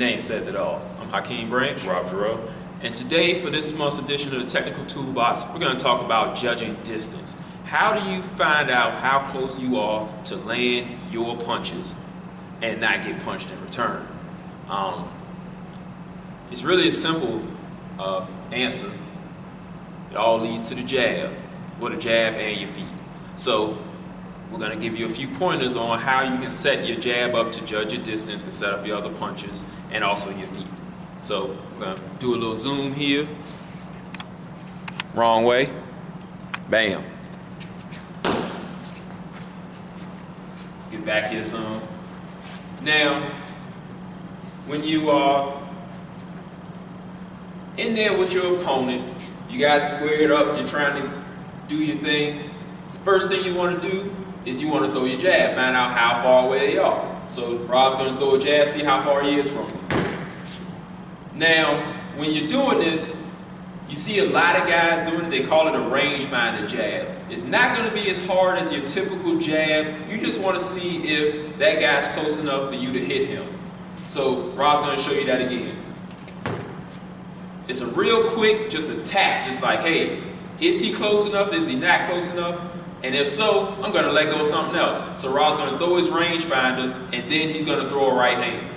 name says it all. I'm Hakeem Branch. Rob Jarrell. And today, for this month's edition of the Technical Toolbox, we're going to talk about judging distance. How do you find out how close you are to land your punches and not get punched in return? It's really a simple answer. It all leads to the jab, with a jab and your feet. So we're going to give you a few pointers on how you can set your jab up to judge your distance and set up your other punches and also your feet. So we're going to do a little zoom here. Wrong way. Bam. Let's get back here some. Now, when you are in there with your opponent, you guys are squared up, you're trying to do your thing. The first thing you want to do is you want to throw your jab, find out how far away they are. So Rob's going to throw a jab, see how far he is from you. Now, when you're doing this, you see a lot of guys doing it, they call it a rangefinder jab. It's not going to be as hard as your typical jab. You just want to see if that guy's close enough for you to hit him. So Rob's going to show you that again. It's a real quick, just a tap, just like, hey, is he close enough? Is he not close enough? And if so, I'm going to let go of something else. So Rob's going to throw his rangefinder, and then he's going to throw a right hand.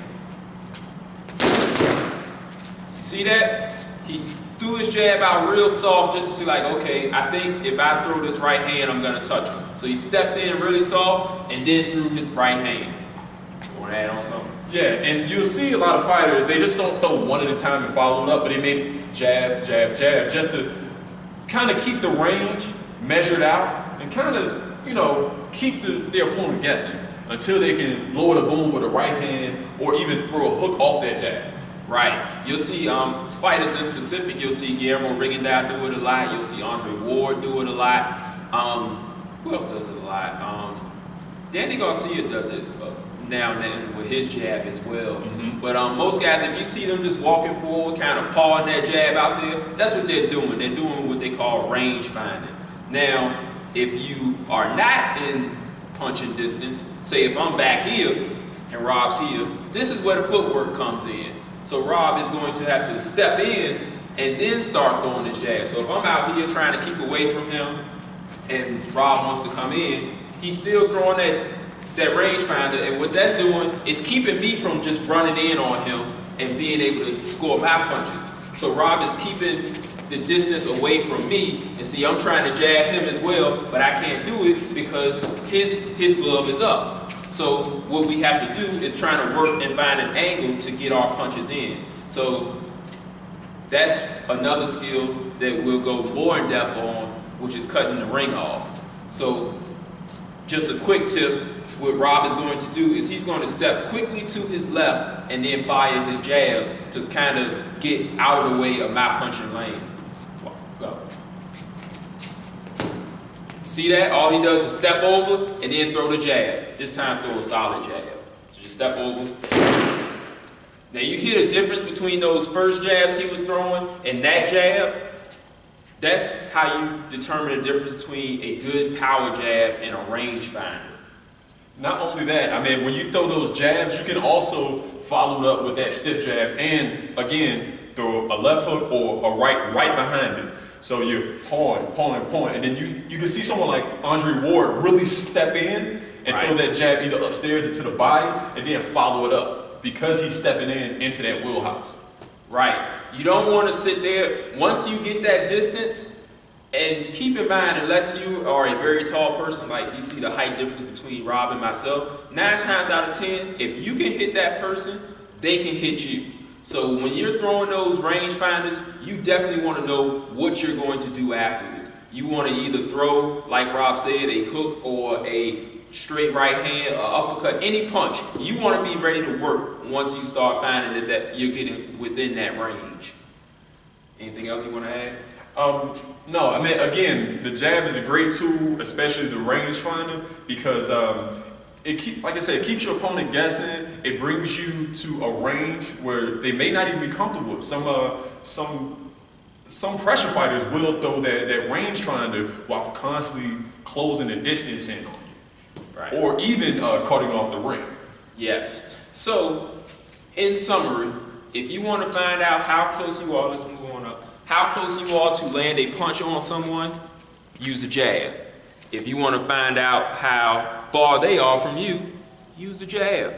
See that? He threw his jab out real soft just to see like, okay, I think if I throw this right hand, I'm going to touch him. So he stepped in really soft and then threw his right hand. You want to add on something? Yeah, and you'll see a lot of fighters, they just don't throw one at a time and follow it up, but they may jab, jab, jab, just to kind of keep the range measured out and kind of, you know, keep their opponent guessing until they can lower the boom with a right hand or even throw a hook off that jab. Right. You'll see fighters in specific, you'll see Guillermo Rigondeaux do it a lot, you'll see Andre Ward do it a lot. Who else does it a lot? Danny Garcia does it now and then with his jab as well. But most guys, if you see them just walking forward, kind of pawing that jab out there, that's what they're doing. They're doing what they call range finding. Now, if you are not in punching distance, say if I'm back here and Rob's here, this is where the footwork comes in. So Rob is going to have to step in and then start throwing his jab. So if I'm out here trying to keep away from him and Rob wants to come in, he's still throwing that rangefinder, and what that's doing is keeping me from just running in on him and being able to score my punches. So Rob is keeping the distance away from me, and see, I'm trying to jab him as well, but I can't do it because his glove is up. So what we have to do is trying to work and find an angle to get our punches in. So that's another skill that we'll go more in depth on, which is cutting the ring off. So just a quick tip, what Rob is going to do is he's going to step quickly to his left and then fire his jab to kind of get out of the way of my punching lane. Go. See that? All he does is step over and then throw the jab. This time throw a solid jab. So just step over. Now you hear the difference between those first jabs he was throwing and that jab? That's how you determine the difference between a good power jab and a rangefinder. Not only that, I mean, when you throw those jabs, you can also follow it up with that stiff jab and, again, throw a left hook or a right behind it. So you're pawing, and then you can see someone like Andre Ward really step in and throw that jab either upstairs into the body and then follow it up because he's stepping into that wheelhouse. Right. You don't want to sit there. Once you get that distance, and keep in mind, unless you are a very tall person, like you see the height difference between Rob and myself, 9 times out of 10, if you can hit that person, they can hit you. So when you're throwing those rangefinders, you definitely want to know what you're going to do afterwards. You want to either throw, like Rob said, a hook or a straight right hand, or uppercut, any punch. You want to be ready to work once you start finding that you're getting within that range. Anything else you want to add? No, I mean, again, the jab is a great tool, especially the rangefinder, because like I said, it keeps your opponent guessing. It brings you to a range where they may not even be comfortable with. Some pressure fighters will throw that rangefinder while constantly closing the distance in on you, right? Or even cutting off the ring. Yes. So in summary, if you want to find out how close you are, let's move on up, how close you are to land a punch on someone, use a jab. If you want to find out how far they are from you, use the jab.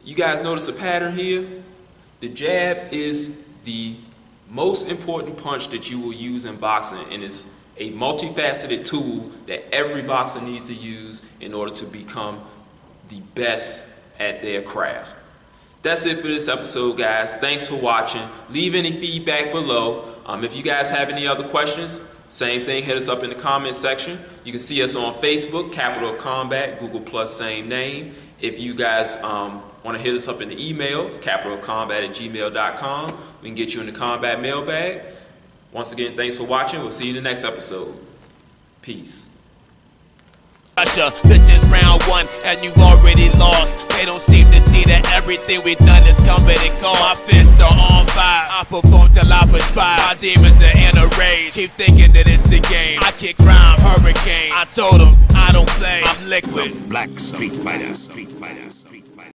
You guys notice a pattern here? The jab is the most important punch that you will use in boxing, and it's a multifaceted tool that every boxer needs to use in order to become the best at their craft. That's it for this episode, guys. Thanks for watching. Leave any feedback below. If you guys have any other questions, same thing, hit us up in the comment section. You can see us on Facebook, Capital of Combat, Google+, same name. If you guys want to hit us up in the emails, capitalofcombat@gmail.com. We can get you in the combat mailbag. Once again, thanks for watching. We'll see you in the next episode. Peace. This is round one, and you've already lost. They don't seem to see that everything we've done is coming and gone. My fists are on fire. I perform till I perspire. My demons are in a rage. Keep thinking that it's a game. I kick crime, hurricane. I told them I don't play. I'm liquid. Black Street Fighters.